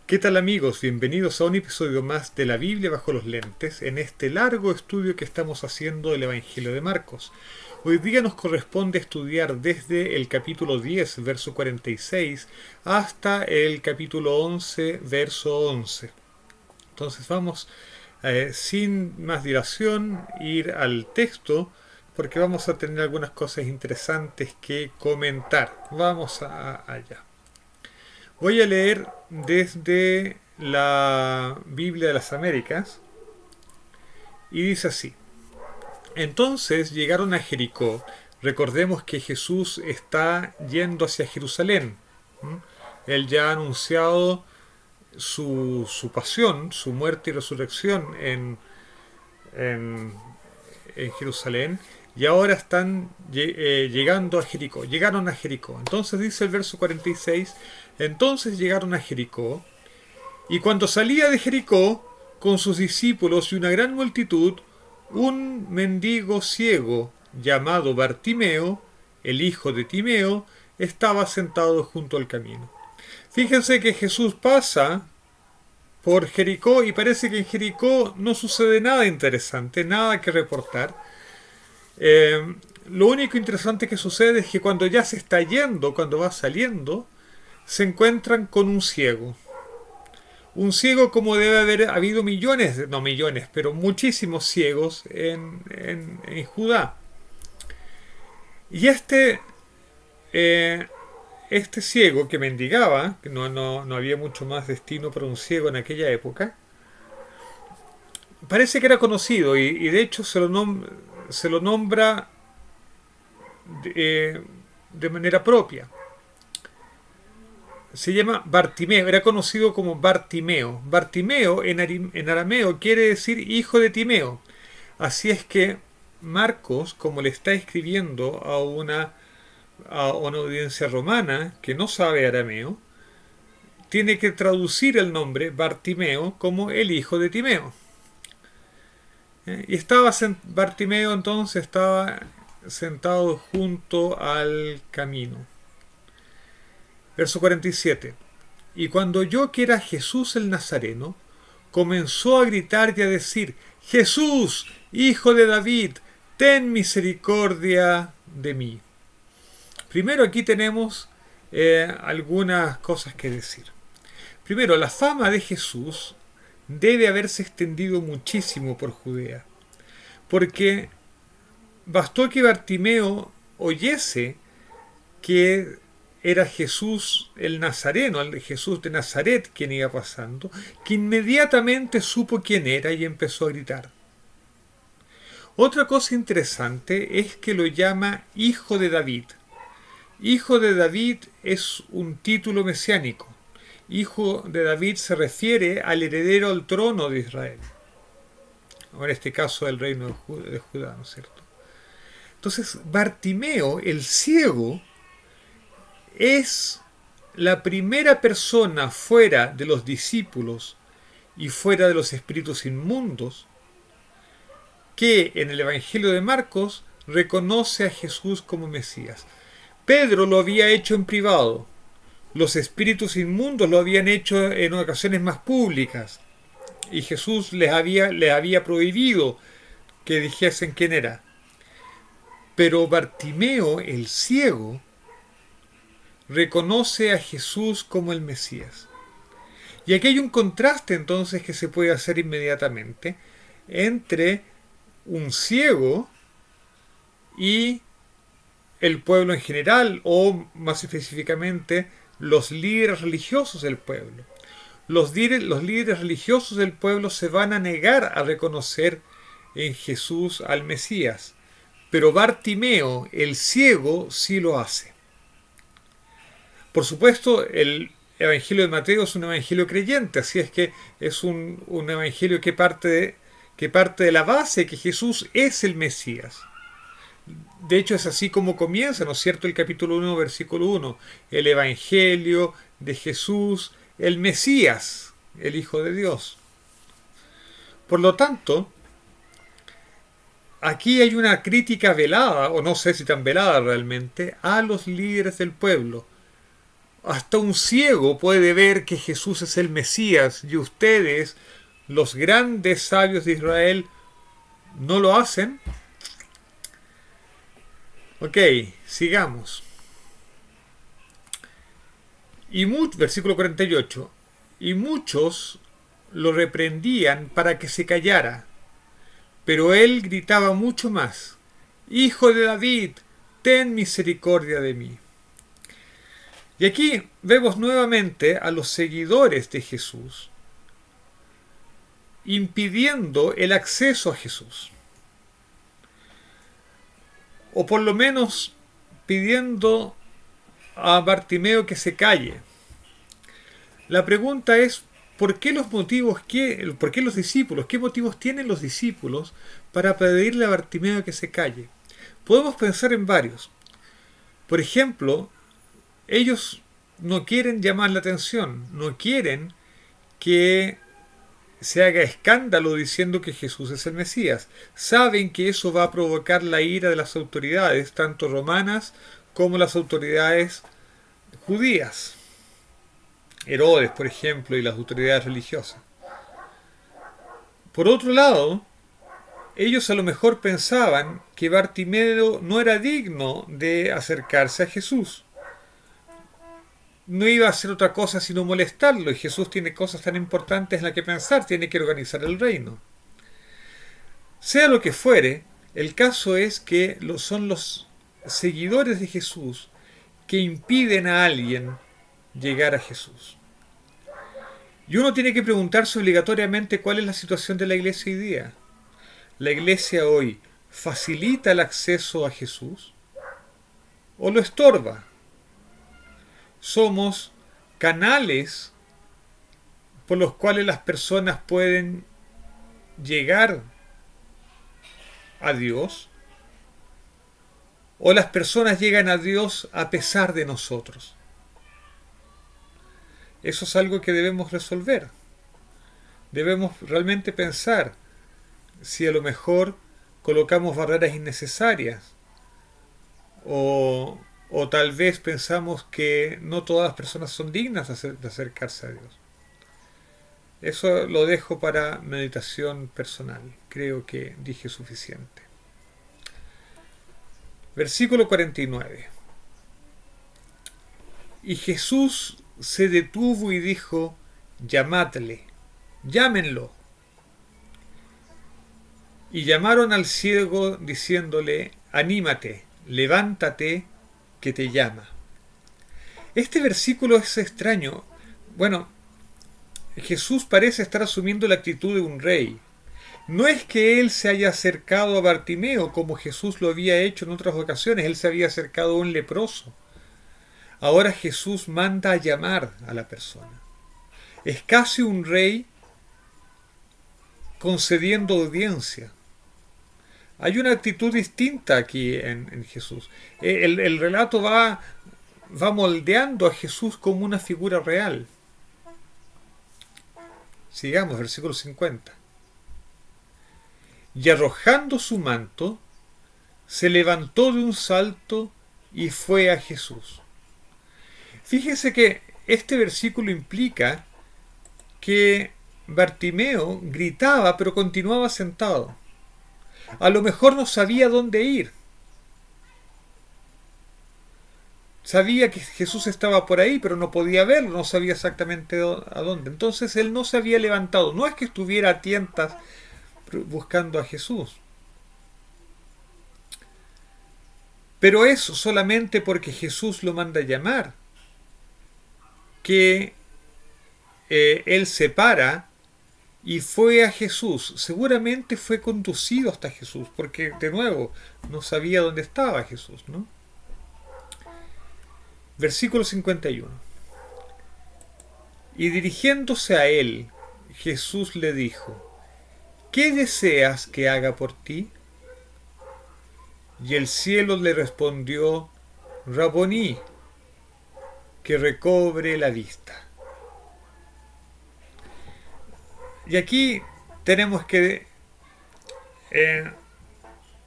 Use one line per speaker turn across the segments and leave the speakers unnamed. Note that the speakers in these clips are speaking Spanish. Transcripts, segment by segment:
¿Qué tal amigos? Bienvenidos a un episodio más de la Biblia bajo los lentes en este largo estudio que estamos haciendo del Evangelio de Marcos. Hoy día nos corresponde estudiar desde el capítulo 10, verso 46, hasta el capítulo 11, verso 11. Entonces vamos, sin más dilación, ir al texto porque vamos a tener algunas cosas interesantes que comentar. Allá. Voy a leer desde la Biblia de las Américas y dice así. Entonces llegaron a Jericó. Recordemos que Jesús está yendo hacia Jerusalén. ¿Mm? Él ya ha anunciado su pasión, su muerte y resurrección en, en Jerusalén. Y ahora están llegando a Jericó. Llegaron a Jericó. Entonces dice el verso 46. Entonces llegaron a Jericó. Y cuando salía de Jericó, con sus discípulos y una gran multitud, un mendigo ciego llamado Bartimeo, el hijo de Timeo, estaba sentado junto al camino. Fíjense que Jesús pasa por Jericó y parece que en Jericó no sucede nada interesante, nada que reportar. Lo único interesante que sucede es que cuando ya se está yendo, cuando va saliendo, se encuentran con un ciego. Un ciego como debe haber habido millones, no millones, pero muchísimos ciegos en Judá. Y este ciego que mendigaba, que no había mucho más destino para un ciego en aquella época, parece que era conocido y de hecho se lo nombra de manera propia. Se llama Bartimeo, era conocido como Bartimeo. Bartimeo en arameo quiere decir hijo de Timeo. Así es que Marcos, como le está escribiendo a una audiencia romana que no sabe arameo, tiene que traducir el nombre Bartimeo como el hijo de Timeo. Y Bartimeo entonces estaba sentado junto al camino. Verso 47. Y cuando oyó que era Jesús el Nazareno, comenzó a gritar y a decir: Jesús, hijo de David, ten misericordia de mí. Primero aquí tenemos algunas cosas que decir. Primero, la fama de Jesús debe haberse extendido muchísimo por Judea, porque bastó que Bartimeo oyese que era Jesús el Nazareno, el Jesús de Nazaret quien iba pasando, que inmediatamente supo quién era y empezó a gritar. Otra cosa interesante es que lo llama Hijo de David. Hijo de David es un título mesiánico. Hijo de David se refiere al heredero al trono de Israel. O en este caso del reino de Judá, ¿no es cierto? Entonces, Bartimeo, el ciego, es la primera persona fuera de los discípulos y fuera de los espíritus inmundos que en el Evangelio de Marcos reconoce a Jesús como Mesías. Pedro lo había hecho en privado. Los espíritus inmundos lo habían hecho en ocasiones más públicas. Y Jesús les había prohibido que dijesen quién era. Pero Bartimeo, el ciego, reconoce a Jesús como el Mesías. Y aquí hay un contraste entonces que se puede hacer inmediatamente entre un ciego y el pueblo en general, o más específicamente los líderes religiosos del pueblo. Los líderes religiosos del pueblo se van a negar a reconocer en Jesús al Mesías, pero Bartimeo, el ciego, sí lo hace. Por supuesto, el Evangelio de Mateo es un evangelio creyente, así es que es un evangelio que parte de la base que Jesús es el Mesías. De hecho, es así como comienza, ¿no es cierto?, el capítulo 1, versículo 1. El Evangelio de Jesús, el Mesías, el Hijo de Dios. Por lo tanto, aquí hay una crítica velada, o no sé si tan velada realmente, a los líderes del pueblo. Hasta un ciego puede ver que Jesús es el Mesías y ustedes, los grandes sabios de Israel, ¿no lo hacen? Ok, sigamos. Versículo 48. Y muchos lo reprendían para que se callara, pero él gritaba mucho más: Hijo de David, ten misericordia de mí. Y aquí vemos nuevamente a los seguidores de Jesús impidiendo el acceso a Jesús, o por lo menos pidiendo a Bartimeo que se calle. La pregunta es, ¿por qué los discípulos? ¿Qué motivos tienen los discípulos para pedirle a Bartimeo que se calle? Podemos pensar en varios. Por ejemplo, ellos no quieren llamar la atención, no quieren que se haga escándalo diciendo que Jesús es el Mesías. Saben que eso va a provocar la ira de las autoridades, tanto romanas como las autoridades judías. Herodes, por ejemplo, y las autoridades religiosas. Por otro lado, ellos a lo mejor pensaban que Bartimeo no era digno de acercarse a Jesús. No iba a hacer otra cosa sino molestarlo, y Jesús tiene cosas tan importantes en las que pensar, tiene que organizar el reino. Sea lo que fuere, el caso es que son los seguidores de Jesús que impiden a alguien llegar a Jesús. Y uno tiene que preguntarse obligatoriamente cuál es la situación de la iglesia hoy día. ¿La iglesia hoy facilita el acceso a Jesús o lo estorba? Somos canales por los cuales las personas pueden llegar a Dios, o las personas llegan a Dios a pesar de nosotros. Eso es algo que debemos resolver. Debemos realmente pensar si a lo mejor colocamos barreras innecesarias, o tal vez pensamos que no todas las personas son dignas de acercarse a Dios. Eso lo dejo para meditación personal. Creo que dije suficiente. Versículo 49. Y Jesús se detuvo y dijo: llamadle, llámenlo. Y llamaron al ciego diciéndole: anímate, levántate, que te llama. Este versículo es extraño. Bueno, Jesús parece estar asumiendo la actitud de un rey. No es que él se haya acercado a Bartimeo como Jesús lo había hecho en otras ocasiones. Él se había acercado a un leproso. Ahora Jesús manda a llamar a la persona. Es casi un rey concediendo audiencia. Hay una actitud distinta aquí en Jesús. El relato va moldeando a Jesús como una figura real. Sigamos, versículo 50. Y arrojando su manto, se levantó de un salto y fue a Jesús. Fíjese que este versículo implica que Bartimeo gritaba, pero continuaba sentado. A lo mejor no sabía dónde ir. Sabía que Jesús estaba por ahí, pero no podía verlo, no sabía exactamente a dónde. Entonces él no se había levantado. No es que estuviera a tientas buscando a Jesús. Pero es solamente porque Jesús lo manda a llamar que él se para y fue a Jesús. Seguramente fue conducido hasta Jesús, porque de nuevo no sabía dónde estaba Jesús, ¿no? Versículo 51. Y dirigiéndose a él, Jesús le dijo: ¿qué deseas que haga por ti? Y el cielo le respondió: Raboní, que recobre la vista. Y aquí tenemos que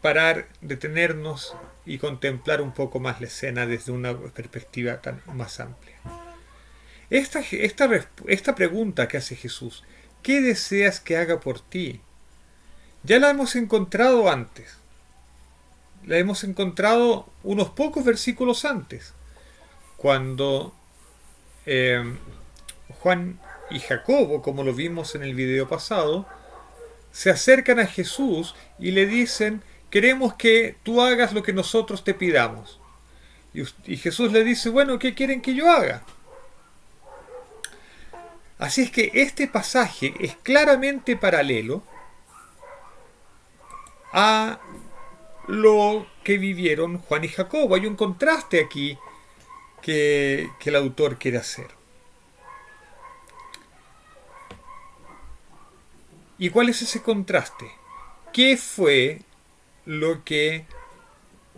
parar, detenernos y contemplar un poco más la escena desde una perspectiva más amplia. Esta pregunta que hace Jesús, ¿qué deseas que haga por ti? Ya la hemos encontrado antes. La hemos encontrado unos pocos versículos antes, cuando Juan y Jacobo, como lo vimos en el video pasado, se acercan a Jesús y le dicen: queremos que tú hagas lo que nosotros te pidamos. Y Jesús le dice: bueno, ¿qué quieren que yo haga? Así es que este pasaje es claramente paralelo a lo que vivieron Juan y Jacobo. Hay un contraste aquí que el autor quiere hacer. ¿Y cuál es ese contraste? ¿Qué fue lo que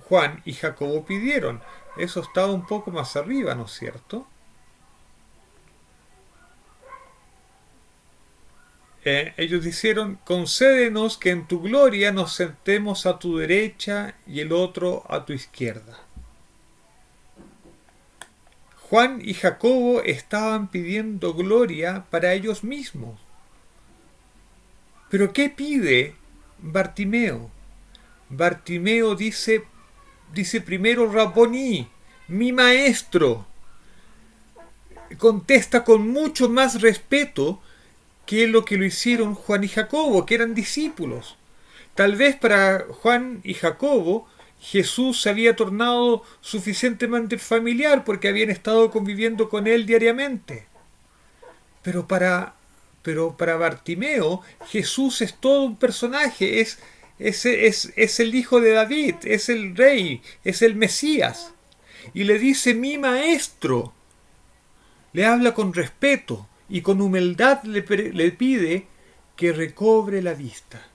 Juan y Jacobo pidieron? Eso estaba un poco más arriba, ¿no es cierto? Ellos dijeron: concédenos que en tu gloria nos sentemos a tu derecha y el otro a tu izquierda. Juan y Jacobo estaban pidiendo gloria para ellos mismos. ¿Pero qué pide Bartimeo? Bartimeo dice primero: Rabboni, mi maestro. Contesta con mucho más respeto que lo que lo hicieron Juan y Jacobo, que eran discípulos. Tal vez para Juan y Jacobo Jesús se había tornado suficientemente familiar porque habían estado conviviendo con él diariamente. Pero para Bartimeo Jesús es todo un personaje, es el hijo de David, es el rey, es el Mesías. Y le dice: mi maestro. Le habla con respeto y con humildad le pide que recobre la vista.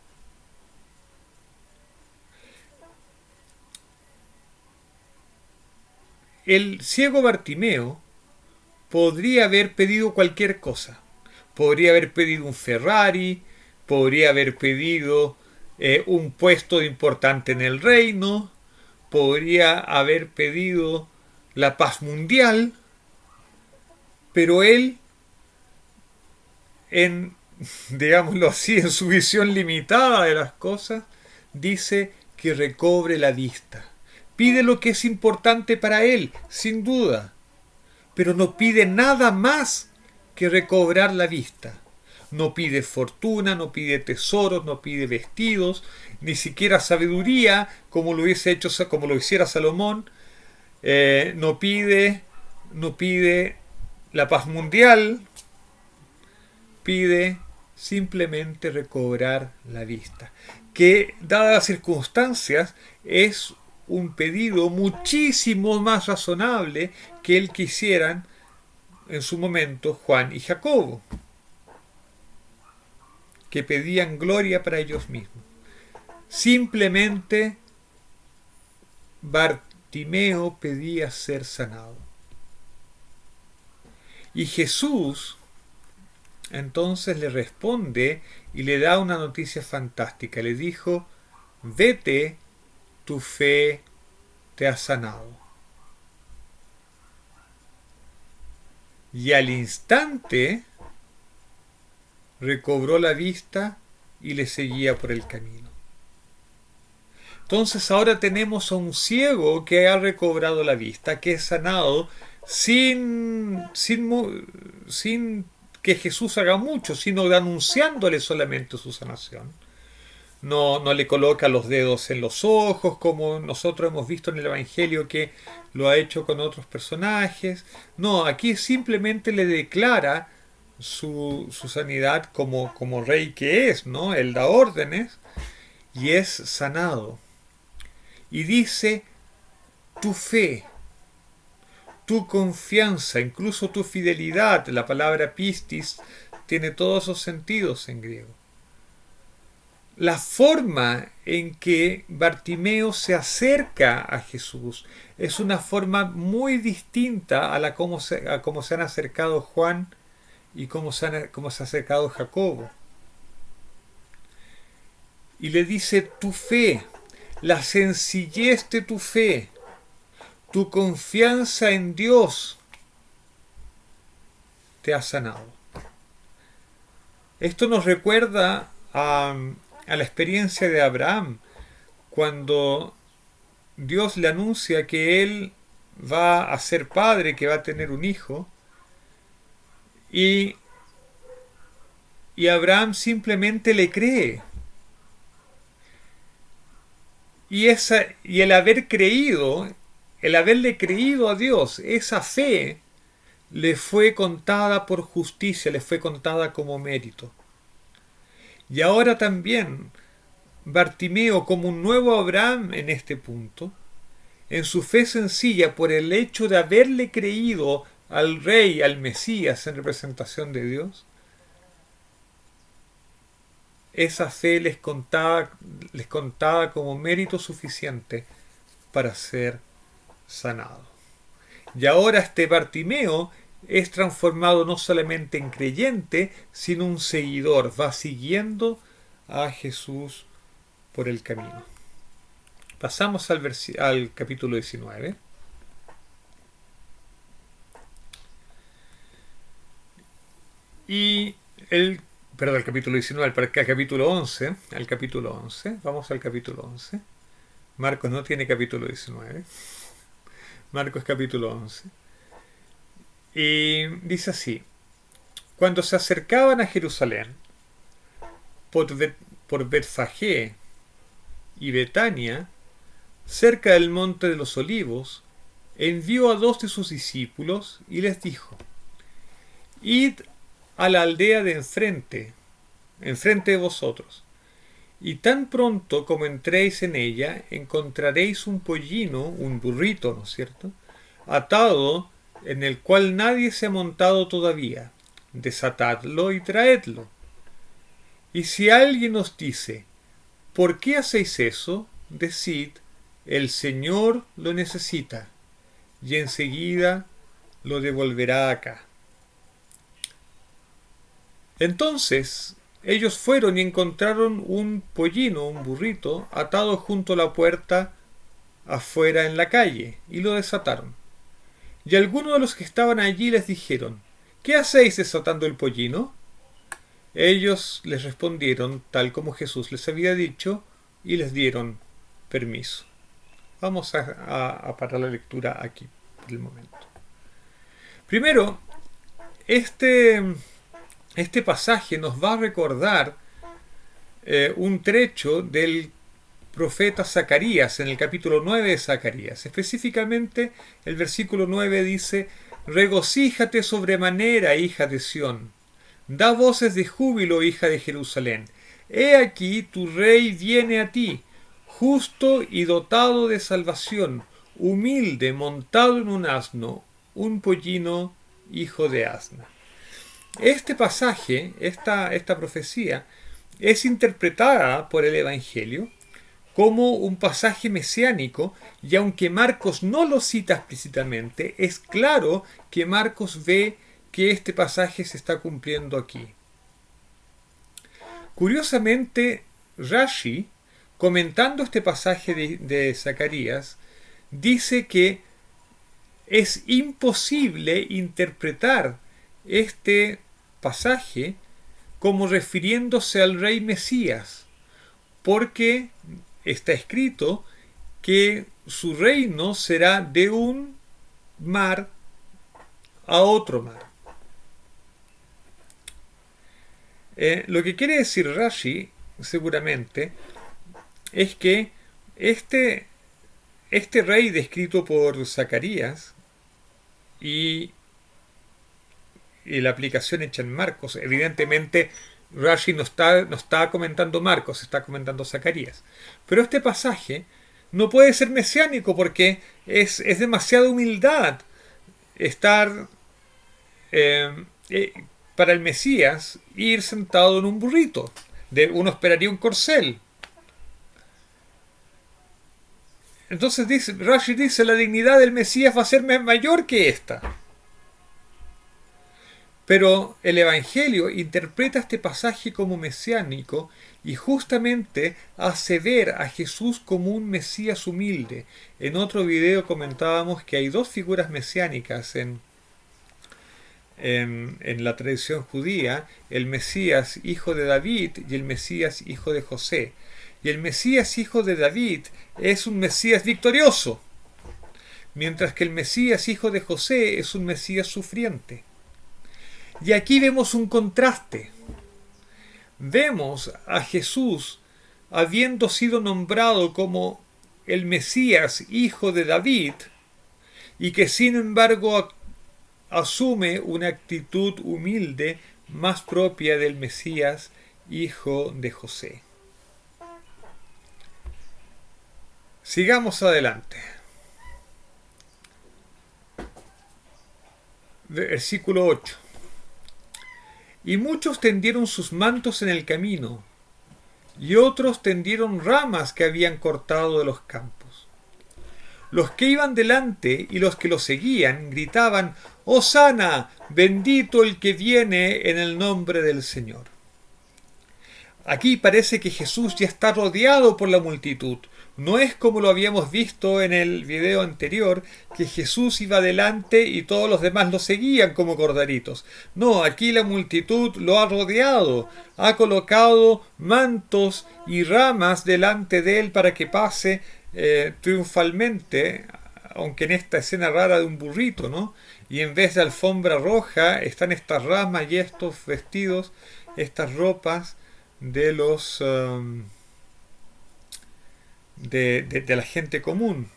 El ciego Bartimeo podría haber pedido cualquier cosa. Podría haber pedido un Ferrari, podría haber pedido un puesto importante en el reino, podría haber pedido la paz mundial, pero él, digámoslo así, en su visión limitada de las cosas, dice que recobre la vista. Pide lo que es importante para él, sin duda, pero no pide nada más que recobrar la vista. No pide fortuna, no pide tesoros, no pide vestidos, ni siquiera sabiduría, como lo hiciera Salomón. No pide la paz mundial, pide simplemente recobrar la vista, que dadas las circunstancias es un pedido muchísimo más razonable que el que hicieran en su momento Juan y Jacobo, que pedían gloria para ellos mismos. Simplemente Bartimeo pedía ser sanado. Y Jesús entonces le responde y le da una noticia fantástica. Le dijo: vete, tu fe te ha sanado. Y al instante recobró la vista y le seguía por el camino. Entonces ahora tenemos a un ciego que ha recobrado la vista, que es sanado sin que Jesús haga mucho, sino anunciándole solamente su sanación. No le coloca los dedos en los ojos, como nosotros hemos visto en el Evangelio que lo ha hecho con otros personajes. No, aquí simplemente le declara su sanidad como rey que es, ¿no? Él da órdenes y es sanado. Y dice: tu fe, tu confianza, incluso tu fidelidad. La palabra pistis tiene todos esos sentidos en griego. La forma en que Bartimeo se acerca a Jesús es una forma muy distinta a cómo se han acercado Juan y cómo se ha acercado Jacobo. Y le dice: tu fe, la sencillez de tu fe, tu confianza en Dios, te ha sanado. Esto nos recuerda a la experiencia de Abraham, cuando Dios le anuncia que él va a ser padre, que va a tener un hijo, y Abraham simplemente le cree. Y el haberle creído a Dios, esa fe le fue contada por justicia, le fue contada como mérito. Y ahora también Bartimeo, como un nuevo Abraham en este punto, en su fe sencilla por el hecho de haberle creído al Rey, al Mesías en representación de Dios, esa fe les contaba como mérito suficiente para ser sanado. Y ahora este Bartimeo es transformado no solamente en creyente, sino un seguidor. Va siguiendo a Jesús por el camino. Pasamos al capítulo 19. Perdón, el capítulo 19, al capítulo 11. Vamos al capítulo 11. Marcos no tiene capítulo 19. Marcos capítulo 11. Y dice así: cuando se acercaban a Jerusalén, por Betfagé y Betania, cerca del monte de los Olivos, envió a 2 de sus discípulos y les dijo: id a la aldea de enfrente de vosotros, y tan pronto como entréis en ella, encontraréis un pollino, un burrito, ¿no es cierto?, atado, en el cual nadie se ha montado todavía. Desatadlo y traedlo. Y si alguien os dice: ¿por qué hacéis eso?, decid: el Señor lo necesita, y enseguida lo devolverá acá. Entonces ellos fueron y encontraron un pollino, un burrito, atado junto a la puerta afuera en la calle, y lo desataron. Y algunos de los que estaban allí les dijeron: ¿qué hacéis desatando el pollino? Ellos les respondieron tal como Jesús les había dicho, y les dieron permiso. Vamos a parar la lectura aquí por el momento. Primero, este pasaje nos va a recordar un trecho del profeta Zacarías, en el capítulo 9 de Zacarías. Específicamente, el versículo 9 dice: regocíjate sobremanera, hija de Sión. Da voces de júbilo, hija de Jerusalén. He aquí tu rey viene a ti, justo y dotado de salvación, humilde, montado en un asno, un pollino, hijo de asna. Este pasaje, esta profecía, es interpretada por el Evangelio como un pasaje mesiánico, y aunque Marcos no lo cita explícitamente, es claro que Marcos ve que este pasaje se está cumpliendo aquí. Curiosamente, Rashi, comentando este pasaje de Zacarías, dice que es imposible interpretar este pasaje como refiriéndose al rey Mesías, porque está escrito que su reino será de un mar a otro mar. Lo que quiere decir Rashi, seguramente, es que este rey descrito por Zacarías y la aplicación hecha en Marcos, evidentemente Rashi no está comentando Marcos, está comentando Zacarías. Pero este pasaje no puede ser mesiánico porque es demasiada humildad estar para el Mesías ir sentado en un burrito. Uno esperaría un corcel. Entonces Rashi dice: la dignidad del Mesías va a ser mayor que esta. Pero el Evangelio interpreta este pasaje como mesiánico y justamente hace ver a Jesús como un Mesías humilde. En otro video comentábamos que hay 2 figuras mesiánicas en en la tradición judía, el Mesías hijo de David y el Mesías hijo de José. Y el Mesías hijo de David es un Mesías victorioso, mientras que el Mesías hijo de José es un Mesías sufriente. Y aquí vemos un contraste. Vemos a Jesús habiendo sido nombrado como el Mesías hijo de David, y que sin embargo asume una actitud humilde más propia del Mesías hijo de José. Sigamos adelante. Versículo 8. Y muchos tendieron sus mantos en el camino, y otros tendieron ramas que habían cortado de los campos. Los que iban delante y los que lo seguían gritaban: «Hosana, bendito el que viene en el nombre del Señor». Aquí parece que Jesús ya está rodeado por la multitud. No es como lo habíamos visto en el video anterior, que Jesús iba delante y todos los demás lo seguían como corderitos. No, aquí la multitud lo ha rodeado, ha colocado mantos y ramas delante de él para que pase triunfalmente, aunque en esta escena rara de un burrito, ¿no? Y en vez de alfombra roja están estas ramas y estos vestidos, estas ropas de los de la gente común.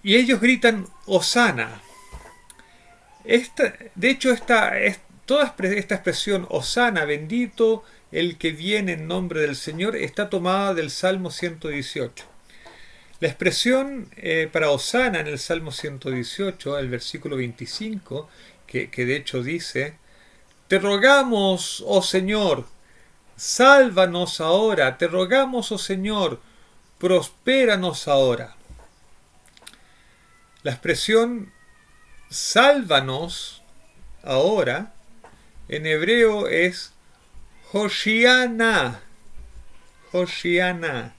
Y ellos gritan Hosana. De hecho, toda esta expresión Hosana, bendito el que viene en nombre del Señor, está tomada del Salmo 118. La expresión para Hosana en el Salmo 118, el versículo 25, que de hecho dice: «Te rogamos, oh Señor, sálvanos ahora, te rogamos, oh Señor, prospéranos ahora». La expresión sálvanos ahora en hebreo es Hoshiana. Hoshiana.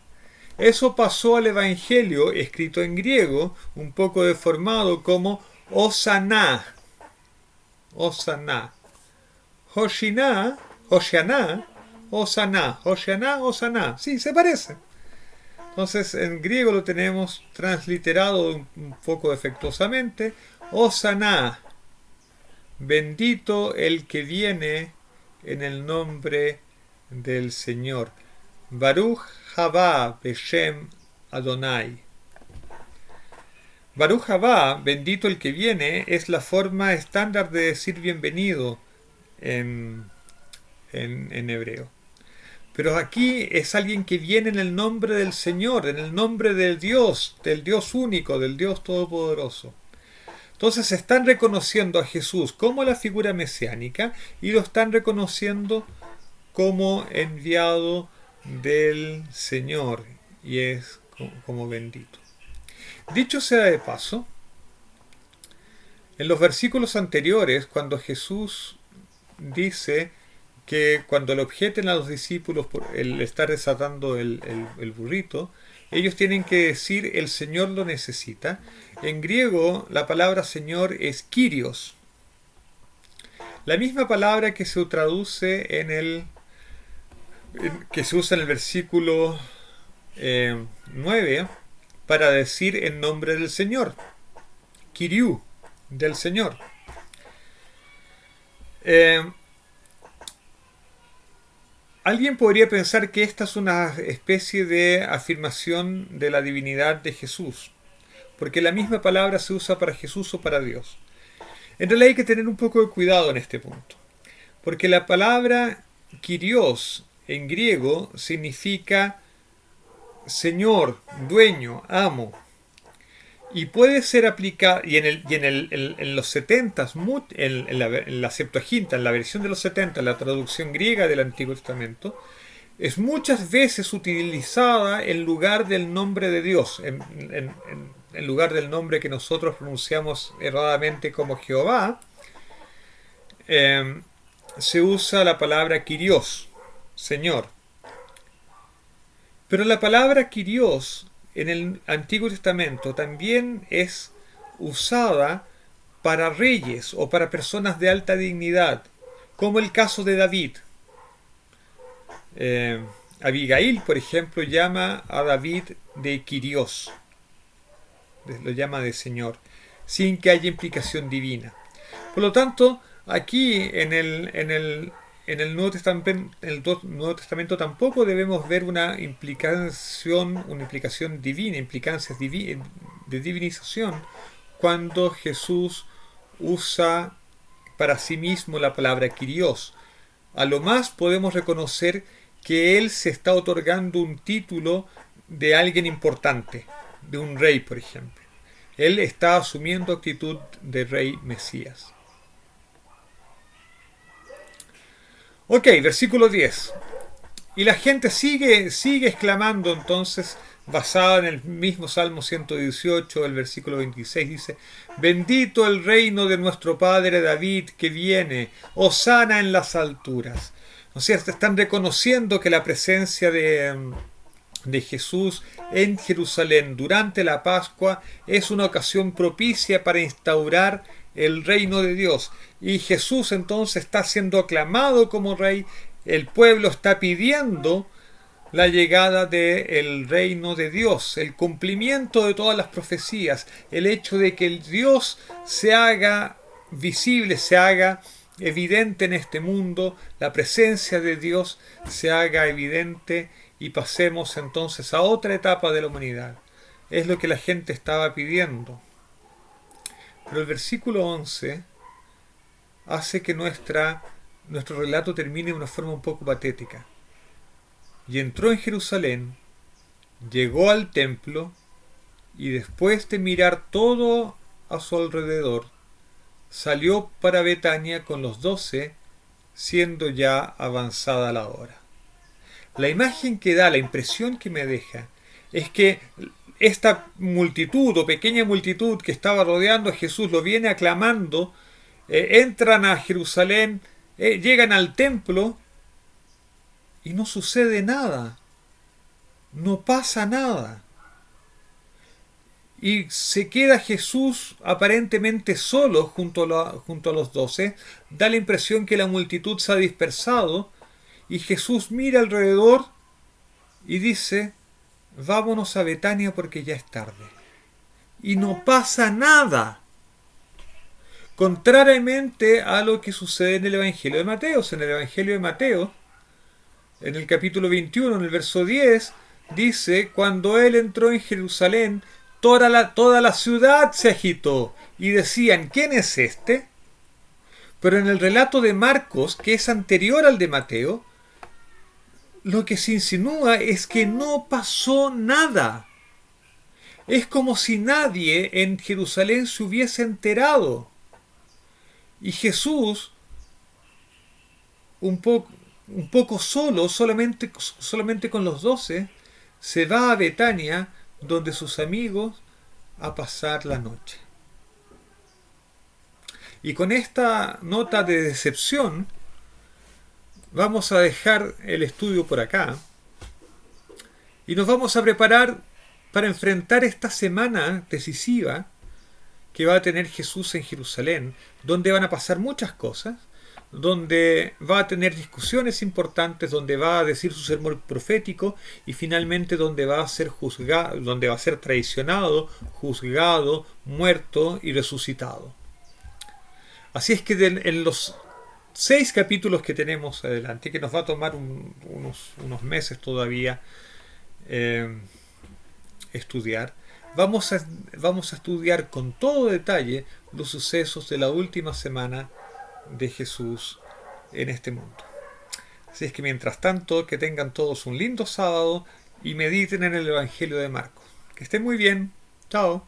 Eso pasó al Evangelio, escrito en griego, un poco deformado, como Hosanna. Hosanna. Hoshiana, Hoshiana, Hosanna, Hoshiana, Hosanna. Sí, se parece. Entonces, en griego lo tenemos transliterado un poco defectuosamente. Hosanna, bendito el que viene en el nombre del Señor. Baruch haba beshem Adonai. Baruch haba, bendito el que viene, es la forma estándar de decir bienvenido en hebreo. Pero aquí es alguien que viene en el nombre del Señor, en el nombre del Dios único, del Dios todopoderoso. Entonces están reconociendo a Jesús como la figura mesiánica y lo están reconociendo como enviado del Señor, y es como bendito. Dicho sea de paso, en los versículos anteriores, cuando Jesús dice que cuando le objeten a los discípulos por el estar desatando el burrito, ellos tienen que decir el Señor lo necesita. En griego la palabra Señor es Kyrios, la misma palabra que se traduce que se usa en el versículo 9 para decir en nombre del Señor, Kyriou, del Señor. Alguien podría pensar que esta es una especie de afirmación de la divinidad de Jesús, porque la misma palabra se usa para Jesús o para Dios. En realidad hay que tener un poco de cuidado en este punto, porque la palabra Kyrios en griego significa Señor, dueño, amo, y puede ser aplicada, y en los 70, en la Septuaginta, en la versión de los 70, la traducción griega del Antiguo Testamento, es muchas veces utilizada en lugar del nombre de Dios, en lugar del nombre que nosotros pronunciamos erradamente como Jehová, se usa la palabra Kyrios, Señor. Pero la palabra Kyrios en el Antiguo Testamento también es usada para reyes o para personas de alta dignidad, como el caso de David. Abigail, por ejemplo, llama a David de Kyrios, lo llama de Señor, sin que haya implicación divina. Por lo tanto, aquí en el Nuevo Testamento tampoco debemos ver una implicación divina, implicancias de divinización, cuando Jesús usa para sí mismo la palabra Kyrios. A lo más podemos reconocer que él se está otorgando un título de alguien importante, de un rey, por ejemplo. Él está asumiendo actitud de rey Mesías. Ok, versículo 10. Y la gente sigue exclamando entonces, basada en el mismo Salmo 118, el versículo 26, dice: bendito el reino de nuestro padre David que viene, hosana en las alturas. ¿No es cierto? Están reconociendo que la presencia de Jesús en Jerusalén durante la Pascua es una ocasión propicia para instaurar el reino de Dios. Y Jesús entonces está siendo aclamado como rey. El pueblo está pidiendo la llegada del reino de Dios, el cumplimiento de todas las profecías, el hecho de que el Dios se haga visible, se haga evidente en este mundo, la presencia de Dios se haga evidente y pasemos entonces a otra etapa de la humanidad. Es lo que la gente estaba pidiendo. Pero el versículo 11 hace que nuestro relato termine de una forma un poco patética. Y entró en Jerusalén, llegó al templo, y después de mirar todo a su alrededor, salió para Betania con los 12, siendo ya avanzada la hora. La imagen que da, la impresión que me deja, es que esta multitud o pequeña multitud que estaba rodeando a Jesús lo viene aclamando, entran a Jerusalén, llegan al templo y no sucede nada, no pasa nada. Y se queda Jesús aparentemente solo junto a los 12. Da la impresión que la multitud se ha dispersado y Jesús mira alrededor y dice: vámonos a Betania porque ya es tarde. Y no pasa nada. Contrariamente a lo que sucede en el Evangelio de Mateo. En el Evangelio de Mateo, en el capítulo 21, en el verso 10, dice: cuando él entró en Jerusalén, toda la ciudad se agitó y decían: ¿quién es este? Pero en el relato de Marcos, que es anterior al de Mateo, lo que se insinúa es que no pasó nada. Es como si nadie en Jerusalén se hubiese enterado. Y Jesús, un poco solo, solamente con los 12, se va a Betania, donde sus amigos, a pasar la noche. Y con esta nota de decepción vamos a dejar el estudio por acá y nos vamos a preparar para enfrentar esta semana decisiva que va a tener Jesús en Jerusalén, donde van a pasar muchas cosas, donde va a tener discusiones importantes, donde va a decir su sermón profético y finalmente donde va a ser juzgado, donde va a ser traicionado, juzgado, muerto y resucitado. Así es que en los 6 capítulos que tenemos adelante, que nos va a tomar unos meses todavía estudiar, vamos a estudiar con todo detalle los sucesos de la última semana de Jesús en este mundo. Así es que mientras tanto, que tengan todos un lindo sábado y mediten en el Evangelio de Marcos. Que estén muy bien. Chao.